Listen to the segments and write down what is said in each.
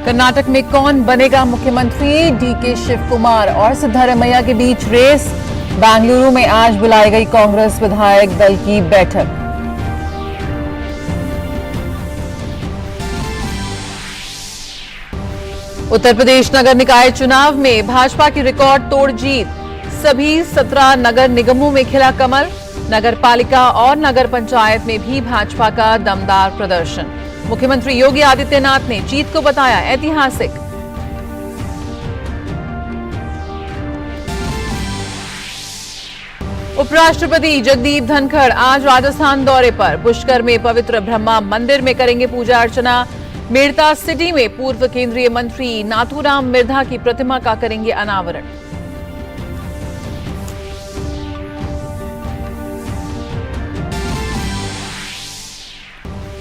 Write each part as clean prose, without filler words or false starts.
कर्नाटक में कौन बनेगा मुख्यमंत्री? डीके शिव कुमार और सिद्धारमैया के बीच रेस। बेंगलुरु में आज बुलाई गई कांग्रेस विधायक दल की बैठक। उत्तर प्रदेश नगर निकाय चुनाव में भाजपा की रिकॉर्ड तोड़ जीत। सभी 17 नगर निगमों में खिला कमल। नगर पालिका और नगर पंचायत में भी भाजपा का दमदार प्रदर्शन। मुख्यमंत्री योगी आदित्यनाथ ने जीत को बताया ऐतिहासिक। उपराष्ट्रपति जगदीप धनखड़ आज राजस्थान दौरे पर। पुष्कर में पवित्र ब्रह्मा मंदिर में करेंगे पूजा अर्चना। मेड़ता सिटी में पूर्व केंद्रीय मंत्री नाथूराम मिर्धा की प्रतिमा का करेंगे अनावरण।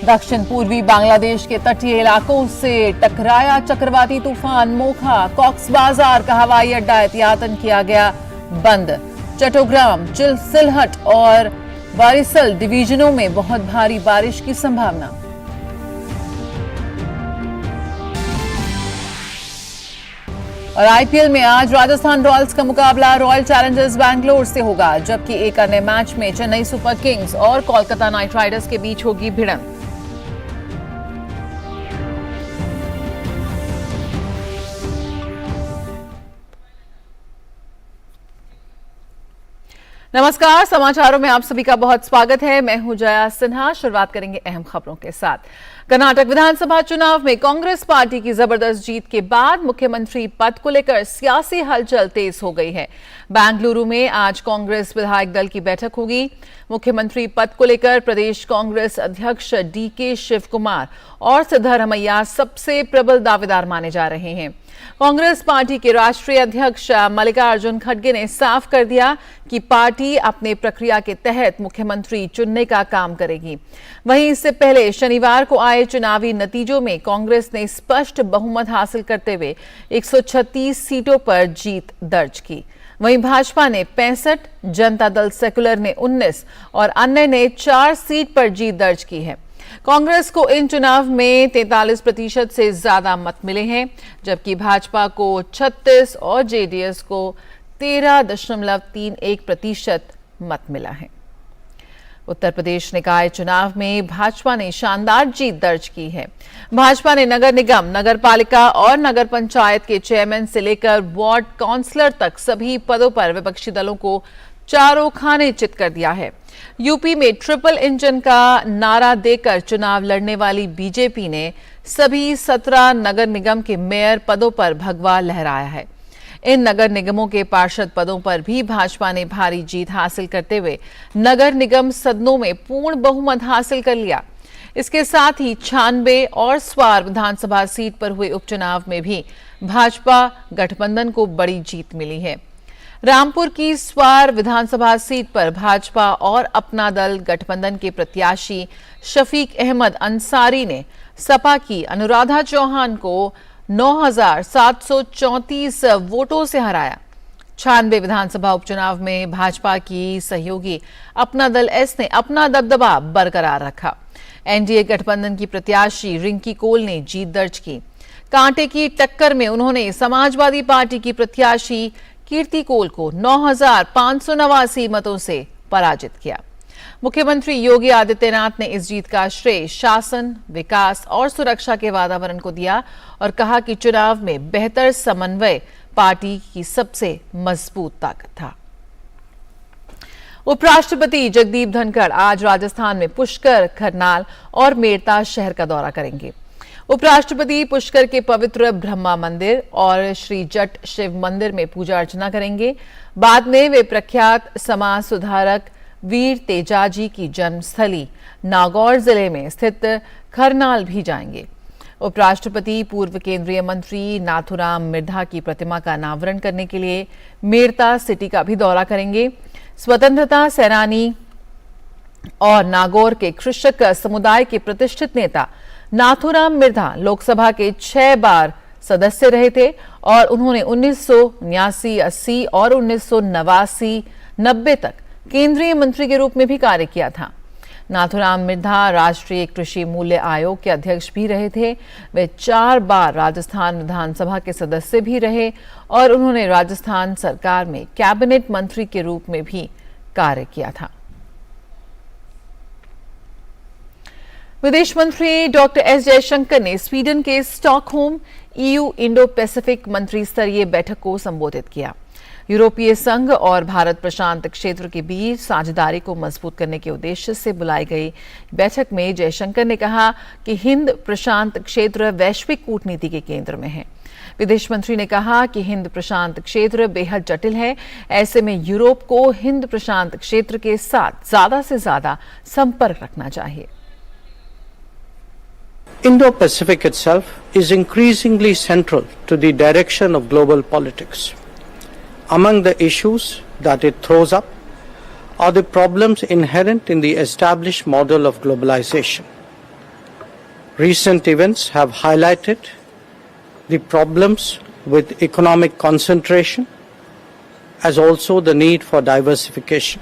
दक्षिण पूर्वी बांग्लादेश के तटीय इलाकों से टकराया चक्रवाती तूफान मोखा। कॉक्स बाजार का हवाई अड्डा एहतियातन किया गया बंद। चट्टोग्राम, सिलहट और वारिसल डिवीजनों में बहुत भारी बारिश की संभावना। और आईपीएल में आज राजस्थान रॉयल्स का मुकाबला रॉयल चैलेंजर्स बैंगलोर से होगा, जबकि एक अन्य मैच में चेन्नई सुपर किंग्स और कोलकाता नाइट राइडर्स के बीच होगी भिड़ंत। नमस्कार, समाचारों में आप सभी का बहुत स्वागत है। मैं हूं जया सिन्हा। शुरुआत करेंगे अहम खबरों के साथ। कर्नाटक विधानसभा चुनाव में कांग्रेस पार्टी की जबरदस्त जीत के बाद मुख्यमंत्री पद को लेकर सियासी हलचल तेज हो गई है। बेंगलुरु में आज कांग्रेस विधायक दल की बैठक होगी। मुख्यमंत्री पद को लेकर प्रदेश कांग्रेस अध्यक्ष डीके शिव कुमार और सिद्धारमैया सबसे प्रबल दावेदार माने जा रहे हैं। कांग्रेस पार्टी के राष्ट्रीय अध्यक्ष मल्लिकार्जुन खड़गे ने साफ कर दिया कि पार्टी अपने प्रक्रिया के तहत मुख्यमंत्री चुनने का काम करेगी। वहीं इससे पहले शनिवार को आए चुनावी नतीजों में कांग्रेस ने स्पष्ट बहुमत हासिल करते हुए 136 सीटों पर जीत दर्ज की। वहीं भाजपा ने 65, जनता दल सेकुलर ने 19 और अन्य ने 4 सीट पर जीत दर्ज की है। कांग्रेस को इन चुनाव में 43% से ज्यादा मत मिले हैं, जबकि भाजपा को 36 और जेडीएस को 13.31% मत मिला है। उत्तर प्रदेश निकाय चुनाव में भाजपा ने शानदार जीत दर्ज की है। भाजपा ने नगर निगम, नगर पालिका और नगर पंचायत के चेयरमैन से लेकर वार्ड काउंसलर तक सभी पदों पर विपक्षी दलों को चारों खाने चित कर दिया है। यूपी में ट्रिपल इंजन का नारा देकर चुनाव लड़ने वाली बीजेपी ने सभी 17 नगर निगम के मेयर पदों पर भगवा लहराया है। इन नगर निगमों के पार्षद पदों पर भी भाजपा ने भारी जीत हासिल करते हुए नगर निगम सदनों में पूर्ण बहुमत हासिल कर लिया। इसके साथ ही 96 और स्वार विधानसभा सीट पर हुए उपचुनाव में भी भाजपा गठबंधन को बड़ी जीत मिली है। रामपुर की स्वार विधानसभा सीट पर भाजपा और अपना दल गठबंधन के प्रत्याशी शफीक अहमद अंसारी ने सपा की अनुराधा चौहान को 9,734 वोटों से हराया। 96 विधानसभा उपचुनाव में भाजपा की सहयोगी अपना दल एस ने अपना दबदबा बरकरार रखा। एनडीए गठबंधन की प्रत्याशी रिंकी कोल ने जीत दर्ज की। कांटे की टक्कर में उन्होंने समाजवादी पार्टी की प्रत्याशी कीर्ति कोल को 9,589 मतों से पराजित किया। मुख्यमंत्री योगी आदित्यनाथ ने इस जीत का श्रेय शासन, विकास और सुरक्षा के वातावरण को दिया और कहा कि चुनाव में बेहतर समन्वय पार्टी की सबसे मजबूत ताकत था। उपराष्ट्रपति जगदीप धनखड़ आज राजस्थान में पुष्कर, करनाल और मेड़ता शहर का दौरा करेंगे। उपराष्ट्रपति पुष्कर के पवित्र ब्रह्मा मंदिर और श्री जट शिव मंदिर में पूजा अर्चना करेंगे। बाद में वे प्रख्यात समाज सुधारक वीर तेजाजी की जन्मस्थली नागौर जिले में स्थित करनाल भी जाएंगे। उपराष्ट्रपति पूर्व केंद्रीय मंत्री नाथूराम मिर्धा की प्रतिमा का अनावरण करने के लिए मेड़ता सिटी का भी दौरा करेंगे। स्वतंत्रता सेनानी और नागौर के कृषक समुदाय के प्रतिष्ठित नेता नाथूराम मिर्धा लोकसभा के 6 बार सदस्य रहे थे और उन्होंने 1979, 80 और 1989-90 तक केंद्रीय मंत्री के रूप में भी कार्य किया था। नाथुराम मिर्धा राष्ट्रीय कृषि मूल्य आयोग के अध्यक्ष भी रहे थे। वे 4 बार राजस्थान विधानसभा के सदस्य भी रहे और उन्होंने राजस्थान सरकार में कैबिनेट मंत्री के रूप में भी कार्य किया था। विदेश मंत्री डॉक्टर एस जयशंकर ने स्वीडन के स्टॉकहोम EU इंडो पैसिफिक मंत्री स्तरीय बैठक को संबोधित किया। यूरोपीय संघ और भारत प्रशांत क्षेत्र के बीच साझेदारी को मजबूत करने के उद्देश्य से बुलाई गई बैठक में जयशंकर ने कहा कि हिंद प्रशांत क्षेत्र वैश्विक कूटनीति के केंद्र में है। विदेश मंत्री ने कहा कि हिंद प्रशांत क्षेत्र बेहद जटिल है। ऐसे में यूरोप को हिंद प्रशांत क्षेत्र के साथ ज्यादा से ज्यादा संपर्क रखना चाहिए। Indo-Pacific itself is increasingly central to the direction of global politics. Among the issues that it throws up are the problems inherent in the established model of globalization. Recent events have highlighted the problems with economic concentration, as also the need for diversification.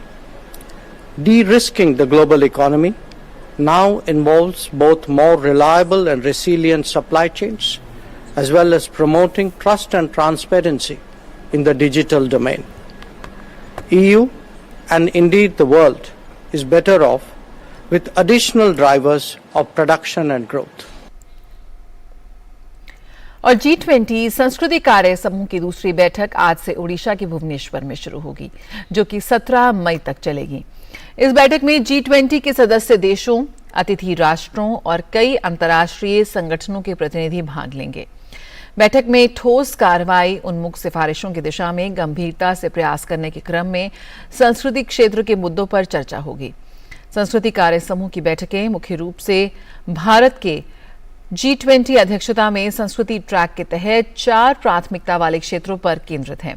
De-risking the global economy now involves both more reliable and resilient supply chains, as well as promoting trust and transparency in the digital domain. EU and indeed the world is better off with additional drivers of production and growth. और G20 संस्कृति कार्य समूह की दूसरी बैठक आज से ओडिशा के भुवनेश्वर में शुरू होगी, जो कि 17 मई तक चलेगी। इस बैठक में G20 के सदस्य देशों, अतिथि राष्ट्रों और कई अंतर्राष्ट्रीय संगठनों के प्रतिनिधि भाग लेंगे। बैठक में ठोस कार्रवाई उन्मुख सिफारिशों की दिशा में गंभीरता से प्रयास करने के क्रम में संस्कृति क्षेत्र के मुद्दों पर चर्चा होगी। संस्कृति कार्य समूह की बैठकें मुख्य रूप से भारत के G20 अध्यक्षता में संस्कृति ट्रैक के तहत 4 प्राथमिकता वाले क्षेत्रों पर केंद्रित हैं।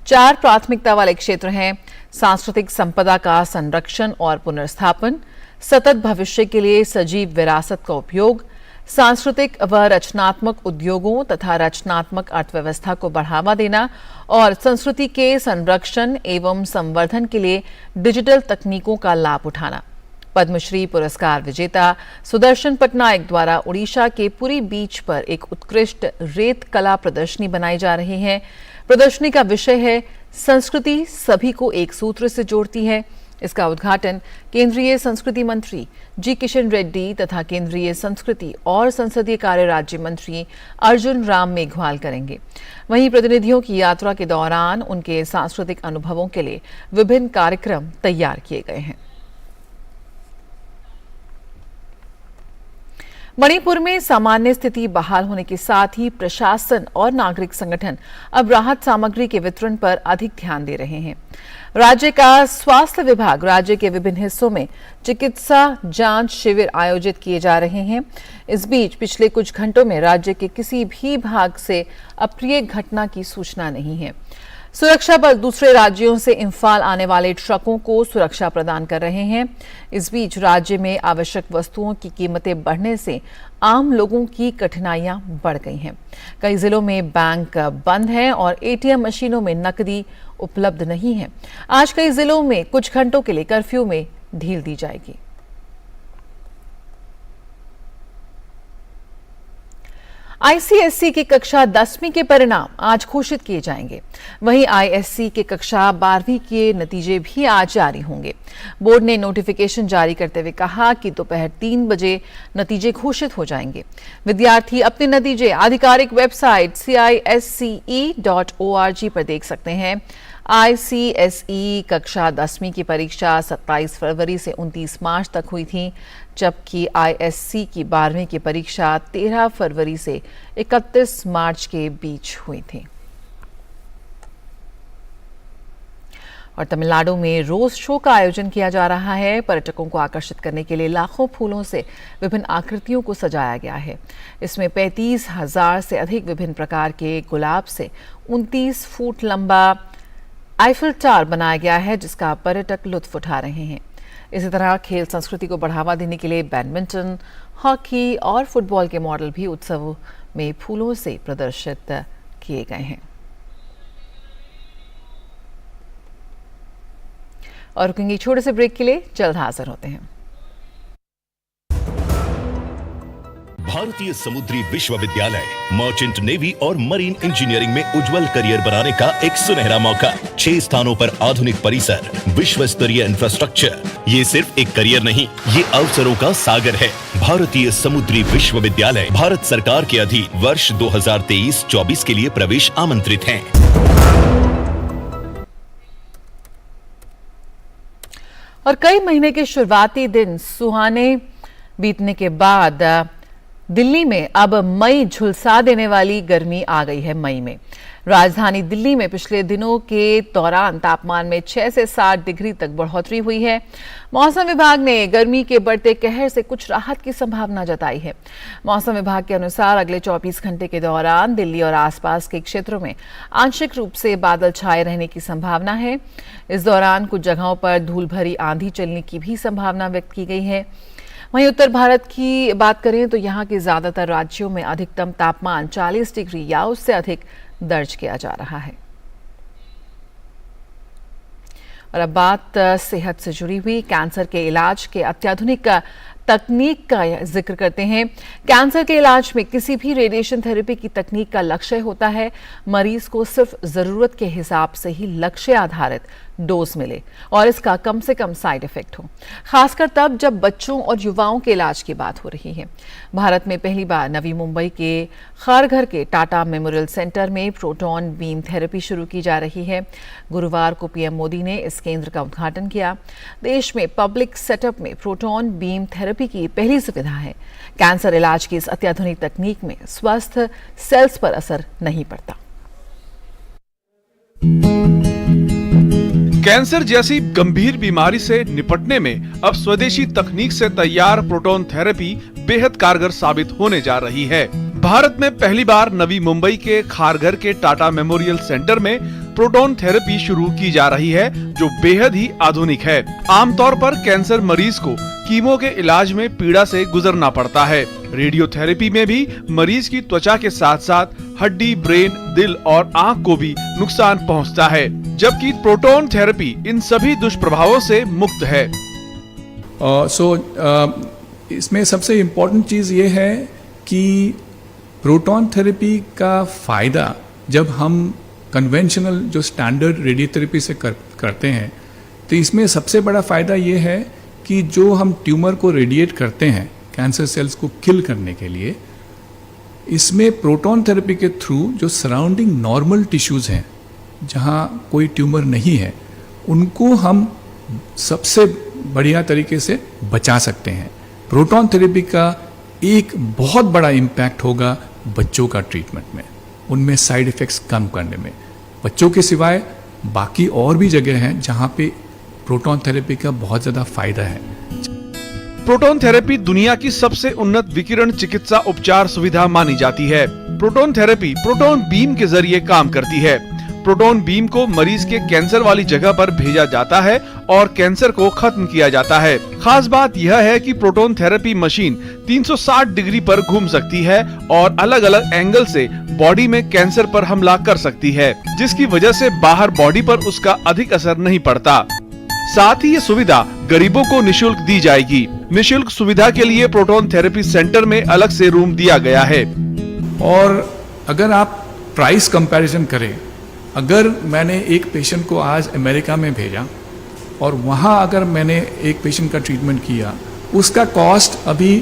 4 प्राथमिकता वाले क्षेत्र हैं: सांस्कृतिक संपदा का संरक्षण और पुनर्स्थापन, सतत भविष्य के लिए सजीव विरासत का उपयोग, सांस्कृतिक व रचनात्मक उद्योगों तथा रचनात्मक अर्थव्यवस्था को बढ़ावा देना और संस्कृति के संरक्षण एवं संवर्धन के लिए डिजिटल तकनीकों का लाभ उठाना। पद्मश्री पुरस्कार विजेता सुदर्शन पटनायक द्वारा उड़ीसा के पुरी बीच पर एक उत्कृष्ट रेत कला प्रदर्शनी बनाई जा रही है। प्रदर्शनी का विषय है संस्कृति सभी को एक सूत्र से जोड़ती है। इसका उद्घाटन केंद्रीय संस्कृति मंत्री जी किशन रेड्डी तथा केंद्रीय संस्कृति और संसदीय कार्य राज्य मंत्री अर्जुन राम मेघवाल करेंगे। वहीं प्रतिनिधियों की यात्रा के दौरान उनके सांस्कृतिक अनुभवों के लिए विभिन्न कार्यक्रम तैयार किए गए हैं। मणिपुर में सामान्य स्थिति बहाल होने के साथ ही प्रशासन और नागरिक संगठन अब राहत सामग्री के वितरण पर अधिक ध्यान दे रहे हैं। राज्य का स्वास्थ्य विभाग राज्य के विभिन्न हिस्सों में चिकित्सा जांच शिविर आयोजित किए जा रहे हैं। इस बीच पिछले कुछ घंटों में राज्य के किसी भी भाग से अप्रिय घटना की सूचना नहीं है। सुरक्षा बल दूसरे राज्यों से इम्फाल आने वाले ट्रकों को सुरक्षा प्रदान कर रहे हैं। इस बीच राज्य में आवश्यक वस्तुओं की कीमतें बढ़ने से आम लोगों की कठिनाइयां बढ़ गई हैं। कई जिलों में बैंक बंद हैं और एटीएम मशीनों में नकदी उपलब्ध नहीं है। आज कई जिलों में कुछ घंटों के लिए कर्फ्यू में ढील दी जाएगी। आईसीएसई की कक्षा 10वीं के परिणाम आज घोषित किए जाएंगे। वहीं आईएससी के कक्षा 12वीं के नतीजे भी आज जारी होंगे। बोर्ड ने नोटिफिकेशन जारी करते हुए कहा कि दोपहर 3 बजे नतीजे घोषित हो जाएंगे। विद्यार्थी अपने नतीजे आधिकारिक वेबसाइट CISCE.org पर देख सकते हैं। आईसीएसई कक्षा 10वीं की परीक्षा 27 फरवरी से 29 मार्च तक हुई थी, जबकि आईएससी की 12वीं की परीक्षा 13 फरवरी से 31 मार्च के बीच हुई थी। और तमिलनाडु में रोज शो का आयोजन किया जा रहा है। पर्यटकों को आकर्षित करने के लिए लाखों फूलों से विभिन्न आकृतियों को सजाया गया है। इसमें 35,000 से अधिक विभिन्न प्रकार के गुलाब से 29 फुट लंबा आईफिल टावर बनाया गया है, जिसका पर्यटक लुत्फ उठा रहे हैं। इसी तरह खेल संस्कृति को बढ़ावा देने के लिए बैडमिंटन, हॉकी और फुटबॉल के मॉडल भी उत्सव में फूलों से प्रदर्शित किए गए हैं। और रुकेंगे छोटे से ब्रेक के लिए, जल्द हाजिर होते हैं। भारतीय समुद्री विश्वविद्यालय मर्चेंट नेवी और मरीन इंजीनियरिंग में उज्जवल करियर बनाने का एक सुनहरा मौका। 6 स्थानों पर आधुनिक परिसर, विश्व स्तरीय इंफ्रास्ट्रक्चर। ये सिर्फ एक करियर नहीं, ये अवसरों का सागर है। भारतीय समुद्री विश्वविद्यालय भारत सरकार के अधीन वर्ष 2023-24 के लिए प्रवेश आमंत्रित हैं। और कई महीने के शुरुआती दिन सुहाने बीतने के बाद दिल्ली में अब मई झुलसा देने वाली गर्मी आ गई है। मई में राजधानी दिल्ली में पिछले दिनों के दौरान तापमान में 6 से 7 डिग्री तक बढ़ोतरी हुई है। मौसम विभाग ने गर्मी के बढ़ते कहर से कुछ राहत की संभावना जताई है। मौसम विभाग के अनुसार अगले 24 घंटे के दौरान दिल्ली और आसपास के क्षेत्रों में आंशिक रूप से बादल छाए रहने की संभावना है। इस दौरान कुछ जगहों पर धूल भरी आंधी चलने की भी संभावना व्यक्त की गई है। वहीं उत्तर भारत की बात करें तो यहाँ के ज्यादातर राज्यों में अधिकतम तापमान 40 डिग्री या उससे अधिक दर्ज किया जा रहा है। और अब बात सेहत से जुड़ी हुई कैंसर के इलाज के अत्याधुनिक तकनीक का जिक्र करते हैं। कैंसर के इलाज में किसी भी रेडिएशन थेरेपी की तकनीक का लक्ष्य होता है मरीज को सिर्फ जरूरत के हिसाब से ही लक्ष्य आधारित डोज मिले और इसका कम से कम साइड इफेक्ट हो, खासकर तब जब बच्चों और युवाओं के इलाज की बात हो रही है। भारत में पहली बार नवी मुंबई के खारघर के टाटा मेमोरियल सेंटर में प्रोटॉन बीम थेरेपी शुरू की जा रही है। गुरुवार को पीएम मोदी ने इस केंद्र का उद्घाटन किया। देश में पब्लिक सेटअप में प्रोटॉन बीम थेरेपी की पहली सुविधा है। कैंसर इलाज की इस अत्याधुनिक तकनीक में स्वस्थ सेल्स पर असर नहीं पड़ता। कैंसर जैसी गंभीर बीमारी से निपटने में अब स्वदेशी तकनीक से तैयार प्रोटॉन थेरेपी बेहद कारगर साबित होने जा रही है। भारत में पहली बार नवी मुंबई के खारघर के टाटा मेमोरियल सेंटर में प्रोटॉन थेरेपी शुरू की जा रही है, जो बेहद ही आधुनिक है। आमतौर पर कैंसर मरीज को कीमो के इलाज में पीड़ा से गुजरना पड़ता है। रेडियोथेरेपी में भी मरीज की त्वचा के साथ साथ हड्डी, ब्रेन, दिल और आंख को भी नुकसान पहुंचता है, जबकि प्रोटॉन थेरेपी इन सभी दुष्प्रभावों से मुक्त है। इसमें सबसे इम्पोर्टेंट चीज़ ये है कि प्रोटॉन थेरेपी का फ़ायदा जब हम कन्वेंशनल जो स्टैंडर्ड रेडियोथेरेपी से करते हैं, तो इसमें सबसे बड़ा फ़ायदा ये है कि जो हम ट्यूमर को रेडिएट करते हैं कैंसर सेल्स को किल करने के लिए, इसमें प्रोटॉन थेरेपी के थ्रू जो सराउंडिंग नॉर्मल टिश्यूज़ हैं जहाँ कोई ट्यूमर नहीं है, उनको हम सबसे बढ़िया तरीके से बचा सकते हैं। प्रोटॉन थेरेपी का एक बहुत बड़ा इम्पैक्ट होगा बच्चों का ट्रीटमेंट में, उनमें साइड इफ़ेक्ट्स कम करने में। बच्चों के सिवाय बाकी और भी जगह हैं जहाँ पे प्रोटॉन थेरेपी का बहुत ज़्यादा फायदा है। प्रोटॉन थेरेपी दुनिया की सबसे उन्नत विकिरण चिकित्सा उपचार सुविधा मानी जाती है। प्रोटॉन थेरेपी प्रोटॉन बीम के जरिए काम करती है। प्रोटॉन बीम को मरीज के कैंसर वाली जगह पर भेजा जाता है और कैंसर को खत्म किया जाता है। खास बात यह है कि प्रोटॉन थेरेपी मशीन 360 डिग्री पर घूम सकती है और अलग अलग एंगल से बॉडी में कैंसर पर हमला कर सकती है, जिसकी वजह से बाहर बॉडी पर उसका अधिक असर नहीं पड़ता। साथ ही ये सुविधा गरीबों को निशुल्क दी जाएगी। निशुल्क सुविधा के लिए प्रोटॉन थेरेपी सेंटर में अलग से रूम दिया गया है। और अगर आप प्राइस कंपैरिजन करें, अगर मैंने एक पेशेंट को आज अमेरिका में भेजा और वहाँ अगर मैंने एक पेशेंट का ट्रीटमेंट किया, उसका कॉस्ट अभी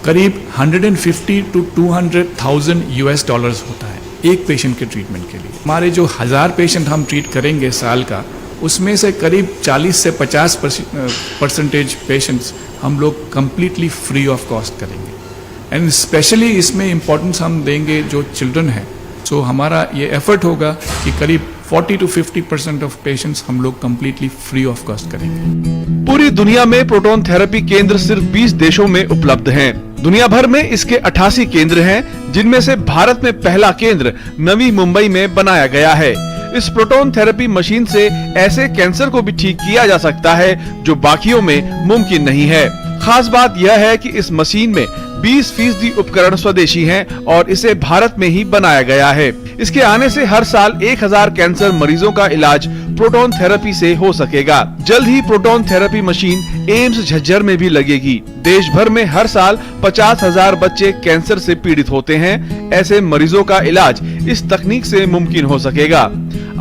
करीब 150 to 200,000 US डॉलर्स होता है एक पेशेंट के ट्रीटमेंट के लिए। हमारे जो 1000 पेशेंट हम ट्रीट करेंगे साल का, उसमें से करीब 40 से 50% पेशेंट्स हम लोग कम्प्लीटली फ्री ऑफ कॉस्ट करेंगे। एंड स्पेशली इसमें इम्पोर्टेंस हम देंगे जो चिल्ड्रन हैं। सो हमारा ये एफर्ट होगा कि करीब 40 to 50% ऑफ पेशेंट्स हम लोग कम्प्लीटली फ्री ऑफ कॉस्ट करेंगे। पूरी दुनिया में प्रोटॉन थेरेपी केंद्र सिर्फ 20 देशों में उपलब्ध हैं। दुनिया भर में इसके 88 केंद्र हैं, जिनमें से भारत में पहला केंद्र नवी मुंबई में बनाया गया है। इस प्रोटॉन थेरेपी मशीन से ऐसे कैंसर को भी ठीक किया जा सकता है जो बाकियों में मुमकिन नहीं है। खास बात यह है कि इस मशीन में 20% उपकरण स्वदेशी हैं और इसे भारत में ही बनाया गया है। इसके आने से हर साल 1000 कैंसर मरीजों का इलाज प्रोटॉन थेरेपी से हो सकेगा। जल्द ही proton therapy machine AIIMS Jhajjar में भी लगेगी। देश भर में हर साल 50,000 बच्चे कैंसर से पीड़ित होते हैं। ऐसे मरीजों का इलाज इस तकनीक से मुमकिन हो सकेगा।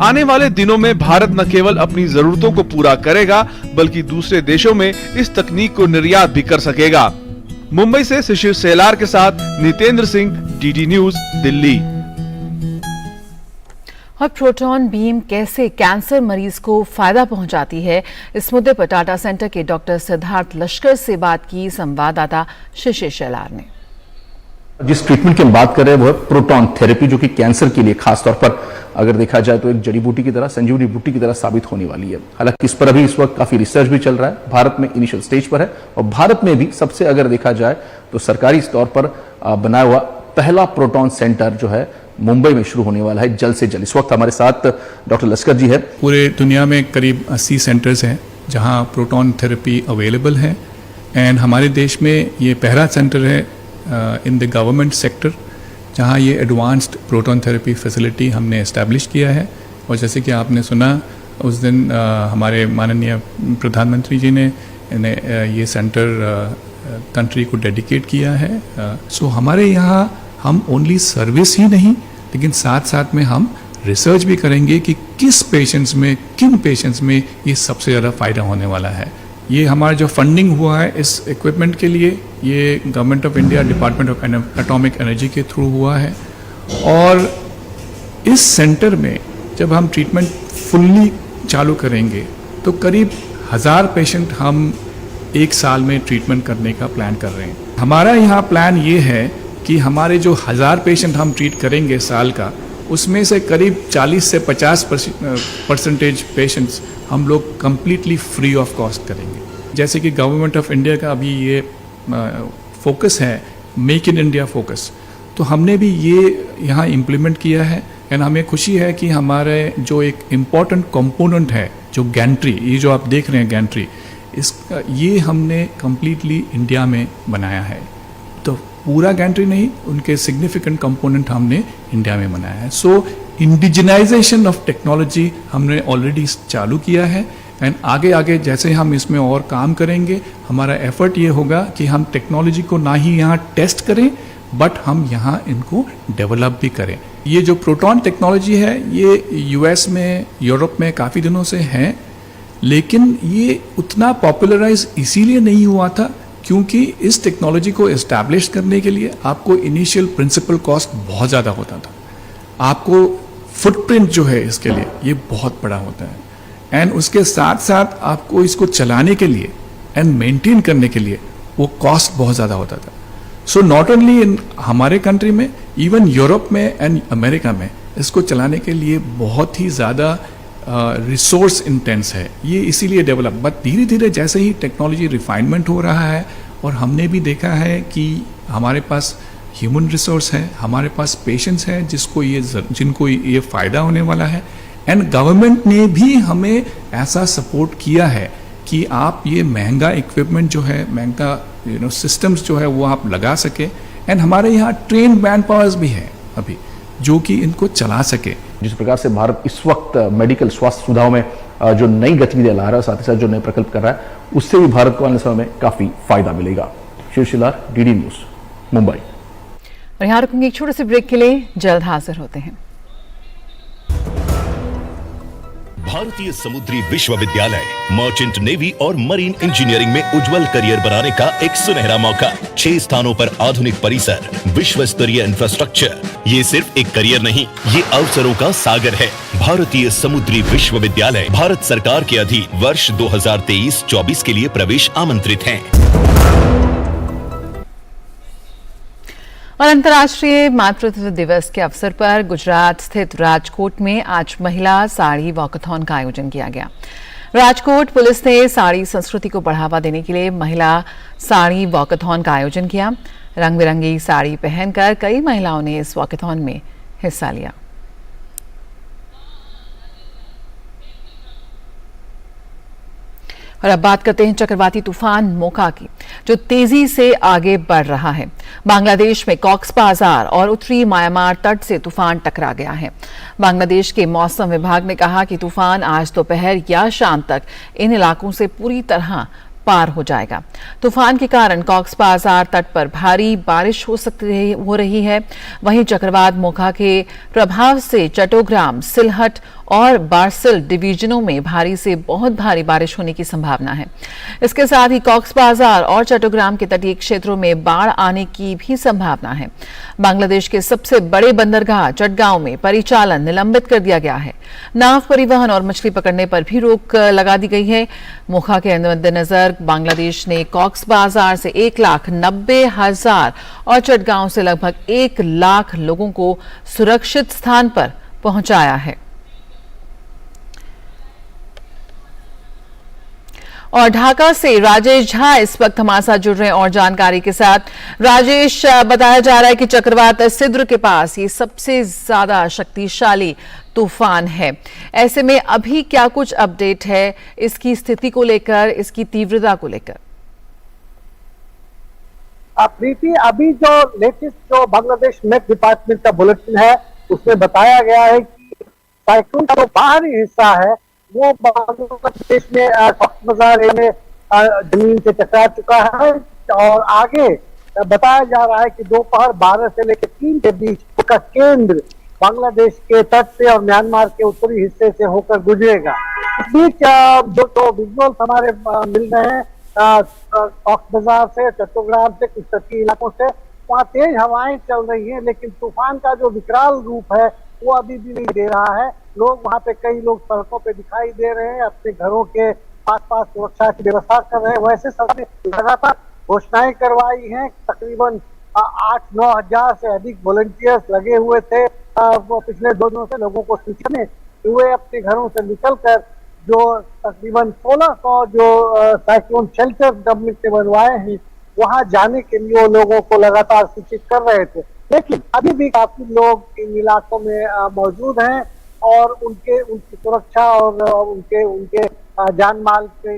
आने वाले दिनों में भारत न केवल अपनी जरूरतों को पूरा करेगा बल्कि दूसरे देशों में इस तकनीक को निर्यात भी कर सकेगा। मुंबई से शिशिर सेलार के साथ नितेंद्र सिंह, डीडी न्यूज, दिल्ली। और प्रोटॉन बीम कैसे कैंसर मरीज को फायदा पहुंचाती है, इस मुद्दे पर टाटा सेंटर के डॉक्टर सिद्धार्थ लश्कर से बात की संवाददाता शिशिर सेलार ने। जिस ट्रीटमेंट की हम बात कर रहे हैं वो है प्रोटॉन थेरेपी, जो कि कैंसर के लिए खासतौर पर अगर देखा जाए तो एक जड़ी बूटी की तरह, संजीवनी बूटी की तरह साबित होने वाली है। हालांकि इस पर अभी इस वक्त काफी रिसर्च भी चल रहा है। भारत में इनिशियल स्टेज पर है और भारत में भी सबसे अगर देखा जाए तो सरकारी तौर पर बनाया हुआ पहला प्रोटॉन सेंटर जो है मुंबई में शुरू होने वाला है जल्द से जल्द। इस वक्त हमारे साथ डॉक्टर लश्कर जी है। पूरे दुनिया में करीब 80 सेंटर्स हैं जहां प्रोटॉन थेरेपी अवेलेबल है एंड हमारे देश में ये पहला सेंटर है इन द गवर्नमेंट सेक्टर जहां ये एडवांस्ड प्रोटॉन थेरेपी फैसिलिटी हमने इस्टेब्लिश किया है। और जैसे कि आपने सुना उस दिन हमारे माननीय प्रधानमंत्री जी ने ये सेंटर कंट्री को डेडिकेट किया है। सो हमारे यहाँ हम ओनली सर्विस ही नहीं लेकिन साथ साथ में हम रिसर्च भी करेंगे कि किस पेशेंट्स में, किन पेशेंट्स में ये सबसे ज़्यादा फ़ायदा होने वाला है। ये हमारा जो फंडिंग हुआ है इस इक्विपमेंट के लिए ये government of India department of atomic energy के थ्रू हुआ है। और इस सेंटर में जब हम ट्रीटमेंट फुल्ली चालू करेंगे तो करीब 1000 पेशेंट हम एक साल में ट्रीटमेंट करने का प्लान कर रहे हैं। हमारा यहाँ प्लान ये है कि हमारे जो 1000 पेशेंट हम ट्रीट करेंगे साल का, उसमें से करीब 40 से 50% पेशेंट्स हम लोग कम्प्लीटली फ्री ऑफ कॉस्ट करेंगे। जैसे कि गवर्नमेंट ऑफ इंडिया का अभी ये फोकस है मेक इन इंडिया फोकस, तो हमने भी ये यहाँ इम्प्लीमेंट किया है। एंड हमें खुशी है कि हमारे जो एक इम्पॉर्टेंट कंपोनेंट है जो गैंट्री, ये जो आप देख रहे हैं गैंट्री, इसका ये हमने कम्प्लीटली इंडिया में बनाया है। तो पूरा गैंट्री नहीं, उनके सिग्निफिकेंट कंपोनेंट हमने इंडिया में बनाया है। सो इंडिजिनाइजेशन ऑफ टेक्नोलॉजी हमने ऑलरेडी चालू किया है एंड आगे आगे जैसे हम इसमें और काम करेंगे, हमारा एफर्ट ये होगा कि हम टेक्नोलॉजी को ना ही यहाँ टेस्ट करें बट हम यहाँ इनको डेवलप भी करें। ये जो प्रोटॉन टेक्नोलॉजी है ये यूएस में, यूरोप में काफ़ी दिनों से है, लेकिन ये उतना पॉपुलराइज इसीलिए नहीं हुआ था क्योंकि इस टेक्नोलॉजी को इस्टेब्लिश करने के लिए आपको इनिशियल प्रिंसिपल कॉस्ट बहुत ज़्यादा होता था। आपको फुटप्रिंट जो है इसके लिए ये बहुत बड़ा होता है एंड उसके साथ साथ आपको इसको चलाने के लिए एंड मेंटेन करने के लिए वो कॉस्ट बहुत ज़्यादा होता था। सो नॉट ओनली इन हमारे कंट्री में, इवन यूरोप में एंड अमेरिका में इसको चलाने के लिए बहुत ही ज़्यादा रिसोर्स इंटेंस है। ये इसीलिए डेवलप, बट धीरे धीरे जैसे ही टेक्नोलॉजी रिफाइनमेंट हो रहा है और हमने भी देखा है कि हमारे पास ह्यूमन रिसोर्स है, हमारे पास पेशेंट्स हैं जिनको ये फ़ायदा होने वाला है एंड गवर्नमेंट ने भी हमें ऐसा सपोर्ट किया है कि आप ये महंगा इक्विपमेंट जो है, महंगा सिस्टम्स जो है वो आप लगा सके एंड हमारे यहाँ ट्रेन मैन पावर्स भी हैं अभी जो कि इनको चला सके। जिस प्रकार से भारत इस वक्त मेडिकल स्वास्थ्य सुविधाओं में जो नई गतिविधियां ला रहा है, साथ ही साथ जो नए प्रकल्प कर रहा है, उससे भी भारत को आने समय में काफी फायदा मिलेगा। शिवशिलार, डीडी न्यूज, मुंबई। और यहाँ रुकूंगी एक छोटे से ब्रेक के लिए, जल्द हाजिर होते हैं। भारतीय समुद्री विश्वविद्यालय मर्चेंट नेवी और मरीन इंजीनियरिंग में उज्जवल करियर बनाने का एक सुनहरा मौका। 6 स्थानों पर आधुनिक परिसर, विश्व स्तरीय इंफ्रास्ट्रक्चर। ये सिर्फ एक करियर नहीं, ये अवसरों का सागर है। भारतीय समुद्री विश्वविद्यालय भारत सरकार के अधीन वर्ष 2023-24 के लिए प्रवेश आमंत्रित हैं। और अंतर्राष्ट्रीय मातृत्व दिवस के अवसर पर गुजरात स्थित राजकोट में आज महिला साड़ी वॉकथॉन का आयोजन किया गया। राजकोट पुलिस ने साड़ी संस्कृति को बढ़ावा देने के लिए महिला साड़ी वॉकथॉन का आयोजन किया। रंग बिरंगी साड़ी पहनकर कई महिलाओं ने इस वॉकथॉन में हिस्सा लिया। और अब बात करते हैं चक्रवाती तूफान मोका की, जो तेजी से आगे बढ़ रहा है। बांग्लादेश में कॉक्स बाजार और उत्तरी म्यांमार तट से तूफान टकरा गया है। बांग्लादेश के मौसम विभाग ने कहा कि तूफान आज दोपहर या शाम तक इन इलाकों से पूरी तरह पार हो जाएगा। तूफान के कारण कॉक्स बाजार तट पर भारी बारिश हो रही है। वहीं चक्रवात मोका के प्रभाव से चट्टग्राम, सिलहट और बारसिल डिवीजनों में भारी से बहुत भारी बारिश होने की संभावना है। इसके साथ ही कॉक्स बाजार और चट्टग्राम के तटीय क्षेत्रों में बाढ़ आने की भी संभावना है। बांग्लादेश के सबसे बड़े बंदरगाह चटगांव में परिचालन निलंबित कर दिया गया है। नाव परिवहन और मछली पकड़ने पर भी रोक लगा दी गई है। मोका के मद्देनजर बांग्लादेश ने कॉक्स बाजार से 1,90,000 और चटगांव से लगभग 1 लाख लोगों को सुरक्षित स्थान पर पहुंचाया है। और ढाका से राजेश झा इस वक्त हमारे साथ जुड़ रहे हैं और जानकारी के साथ। राजेश, बताया जा रहा है कि चक्रवात सिद्र के पास ये सबसे ज्यादा शक्तिशाली तूफान है। ऐसे में अभी क्या कुछ अपडेट है इसकी स्थिति को लेकर, इसकी तीव्रता को लेकर? प्रीति, अभी जो लेटेस्ट जो बांग्लादेश मेट डिपार्टमेंट का बुलेटिन है उसमें बताया गया है कि साइक्लोन का जो बाहरी हिस्सा है वो बांग्लादेश में कॉक्स बाजार में जमीन से टकरा चुका है और आगे बताया जा रहा है कि दोपहर 12 से लेकर 3 के बीच उसका केंद्र बांग्लादेश के तट से और म्यांमार के उत्तरी हिस्से से होकर गुजरेगा। इस बीच जो विजुअल्स हमारे मिल रहे हैं कॉक्स बाजार से, चट्टग्राम से, कुछ तटीय इलाकों से, वहाँ तेज हवाएं चल रही हैं, लेकिन तूफान का जो विकराल रूप है वो अभी भी नहीं दे रहा है। लोग वहाँ पे, कई लोग सड़कों पे दिखाई दे रहे हैं, अपने घरों के आसपास सुरक्षा की व्यवस्था कर रहे हैं। वैसे सरकार ने लगातार घोषणाएं करवाई हैं। तकरीबन 8-9 हजार से अधिक वॉलंटियर्स लगे हुए थे। वो पिछले 2 दिनों से लोगों को सूचना हुए अपने घरों से निकलकर जो तकरीबन 1600 जो साइक्लोन शेल्टर गवर्नमेंट ने बनवाए हैं वहां जाने के लिए वो लोगों को लगातार सूचित कर रहे थे। लेकिन अभी भी काफी लोग इन इलाकों में मौजूद हैं और उनकी सुरक्षा और उनके जान माल के।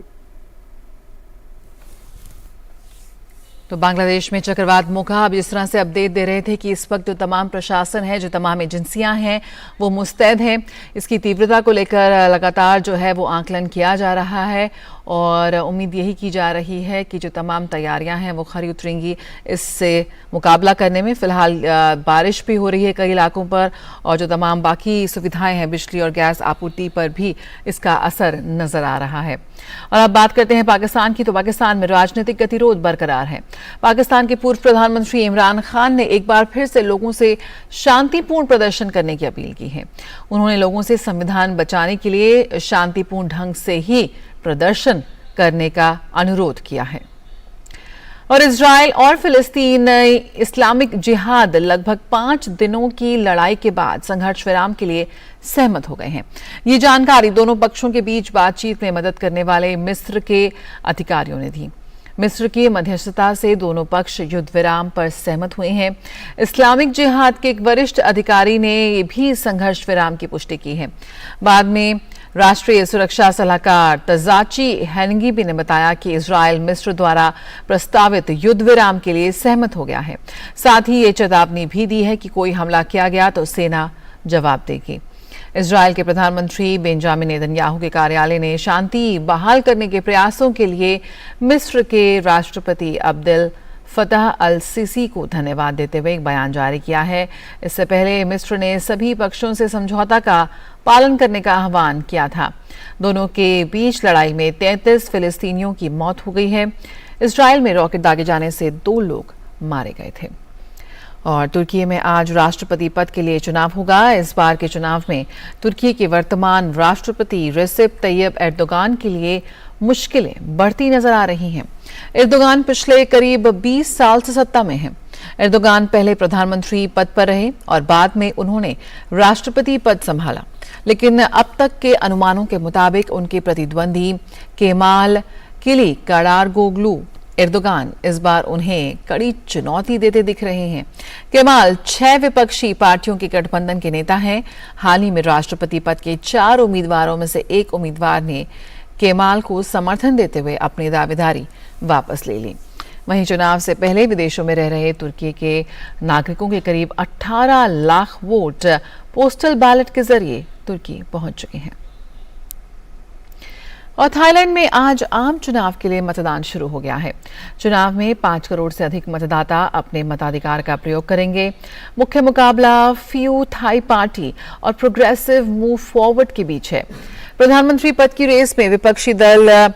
तो बांग्लादेश में चक्रवात मोका अब जिस तरह से अपडेट दे रहे थे कि इस वक्त जो तमाम प्रशासन है, जो तमाम एजेंसियां हैं वो मुस्तैद हैं। इसकी तीव्रता को लेकर लगातार जो है वो आकलन किया जा रहा है और उम्मीद यही की जा रही है कि जो तमाम तैयारियां हैं वो खरी उतरेंगी इससे मुकाबला करने में। फिलहाल बारिश भी हो रही है कई इलाकों पर और जो तमाम बाकी सुविधाएं हैं, बिजली और गैस आपूर्ति पर भी इसका असर नजर आ रहा है। और अब बात करते हैं पाकिस्तान की। तो पाकिस्तान में राजनीतिक गतिरोध बरकरार है। पाकिस्तान के पूर्व प्रधानमंत्री इमरान खान ने एक बार फिर से लोगों से शांतिपूर्ण प्रदर्शन करने की अपील की है। उन्होंने लोगों से संविधान बचाने के लिए शांतिपूर्ण ढंग से ही प्रदर्शन करने का अनुरोध किया है। और इजराइल और फिलिस्तीन इस्लामिक जिहाद लगभग 5 दिनों की लड़ाई के बाद संघर्ष विराम के लिए सहमत हो गए हैं। ये जानकारी दोनों पक्षों के बीच बातचीत में मदद करने वाले मिस्र के अधिकारियों ने दी। मिस्र की मध्यस्थता से दोनों पक्ष युद्ध विराम पर सहमत हुए हैं। इस्लामिक जिहाद के एक वरिष्ठ अधिकारी ने भी संघर्ष विराम की पुष्टि की है। बाद में राष्ट्रीय सुरक्षा सलाहकार तजाची हैनगीबी ने बताया कि इजराइल मिस्र द्वारा प्रस्तावित युद्ध विराम के लिए सहमत हो गया है। साथ ही ये चेतावनी भी दी है कि कोई हमला किया गया तो सेना जवाब देगी। इजराइल के प्रधानमंत्री बेंजामिन नेतन्याहू के कार्यालय ने शांति बहाल करने के प्रयासों के लिए मिस्र के राष्ट्रपति अब्देल फतह अल सीसी को धन्यवाद देते हुए एक बयान जारी किया है। इससे पहले मिस्र ने सभी पक्षों से समझौता का पालन करने का आह्वान किया था। दोनों के बीच लड़ाई में 33 फिलिस्तीनियों की मौत हो गई है। इजराइल में रॉकेट दागे जाने से 2 लोग मारे गए थे। और तुर्की में आज राष्ट्रपति पद के लिए चुनाव होगा। इस बार के चुनाव में तुर्की के वर्तमान राष्ट्रपति रेसिप तैयब एर्दोगान के लिए मुश्किलें बढ़ती नजर आ रही हैं। एर्दोगान पिछले करीब 20 साल से सत्ता में हैं। एर्दोगान पहले प्रधानमंत्री पद पर रहे और बाद में उन्होंने राष्ट्रपति पद संभाला, लेकिन अब तक के अनुमानों के मुताबिक उनके प्रतिद्वंदी केमाल किलिचदारोग्लू एर्दोगान इस बार उन्हें कड़ी चुनौती देते दिख रहे हैं। केमाल 6 विपक्षी पार्टियों के गठबंधन के नेता हैं। हाल ही में राष्ट्रपति पद के 4 उम्मीदवारों में से एक उम्मीदवार ने केमाल को समर्थन देते हुए अपनी दावेदारी वापस ले ली। वहीं चुनाव से पहले विदेशों में रह रहे तुर्की के नागरिकों के करीब 18 लाख वोट पोस्टल बैलेट के जरिए तुर्की पहुंच चुके हैं। और थाईलैंड में आज आम चुनाव के लिए मतदान शुरू हो गया है। चुनाव में 5 करोड़ से अधिक मतदाता अपने मताधिकार का प्रयोग करेंगे। मुख्य मुकाबला फ्यू थाई पार्टी और प्रोग्रेसिव मूव फॉरवर्ड के बीच है। प्रधानमंत्री पद की रेस में विपक्षी दल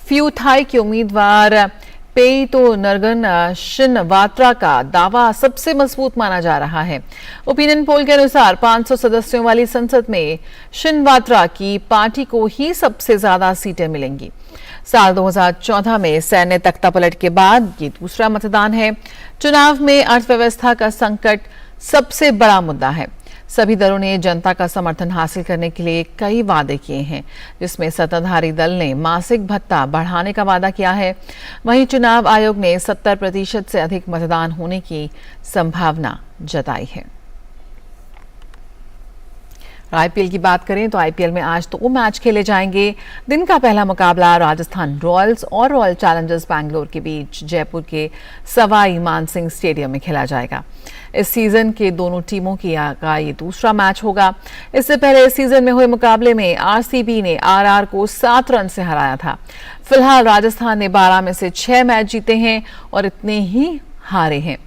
फ्यू थाई के उम्मीदवार पेइतो नरगन शिनवात्रा का दावा सबसे मजबूत माना जा रहा है। ओपिनियन पोल के अनुसार 500 सदस्यों वाली संसद में शिनवात्रा की पार्टी को ही सबसे ज्यादा सीटें मिलेंगी। साल 2014 में सैन्य तख्तापलट के बाद ये दूसरा मतदान है। चुनाव में अर्थव्यवस्था का संकट सबसे बड़ा मुद्दा है। सभी दलों ने जनता का समर्थन हासिल करने के लिए कई वादे किए हैं, जिसमें सत्ताधारी दल ने मासिक भत्ता बढ़ाने का वादा किया है। वहीं चुनाव आयोग ने 70% से अधिक मतदान होने की संभावना जताई है। आईपीएल की बात करें तो आईपीएल में आज 2 मैच खेले जाएंगे। दिन का पहला मुकाबला राजस्थान रॉयल्स और रॉयल चैलेंजर्स बैंगलोर के बीच जयपुर के सवाई मानसिंह स्टेडियम में खेला जाएगा। इस सीजन के दोनों टीमों का ये दूसरा मैच होगा। इससे पहले इस सीजन में हुए मुकाबले में आरसीबी ने आरआर को 7 रन से हराया था। फिलहाल राजस्थान ने 12 में से 6 मैच जीते हैं और इतने ही हारे हैं।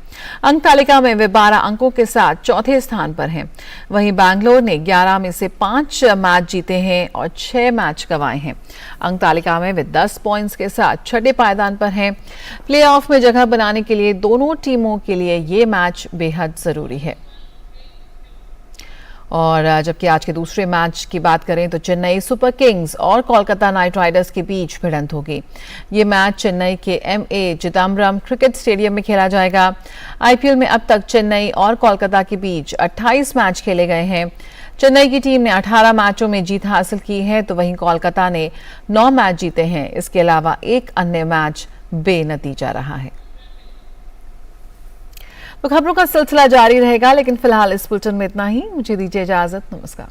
अंक तालिका में वे 12 अंकों के साथ चौथे स्थान पर हैं। वहीं बैंगलोर ने 11 में से 5 मैच जीते हैं और 6 मैच गंवाए हैं। अंक तालिका में वे 10 पॉइंट्स के साथ छठे पायदान पर हैं। प्लेऑफ में जगह बनाने के लिए दोनों टीमों के लिए ये मैच बेहद जरूरी है। और जबकि आज के दूसरे मैच की बात करें तो चेन्नई सुपर किंग्स और कोलकाता नाइट राइडर्स के बीच भिड़ंत होगी। ये मैच चेन्नई के एमए चिदम्बरम क्रिकेट स्टेडियम में खेला जाएगा। आईपीएल में अब तक चेन्नई और कोलकाता के बीच 28 मैच खेले गए हैं। चेन्नई की टीम ने 18 मैचों में जीत हासिल की है, तो वहीं कोलकाता ने 9 मैच जीते हैं। इसके अलावा एक अन्य मैच बेनतीजा रहा है। तो खबरों का सिलसिला जारी रहेगा, लेकिन फिलहाल इस बुलेटिन में इतना ही। मुझे दीजिए इजाजत। नमस्कार।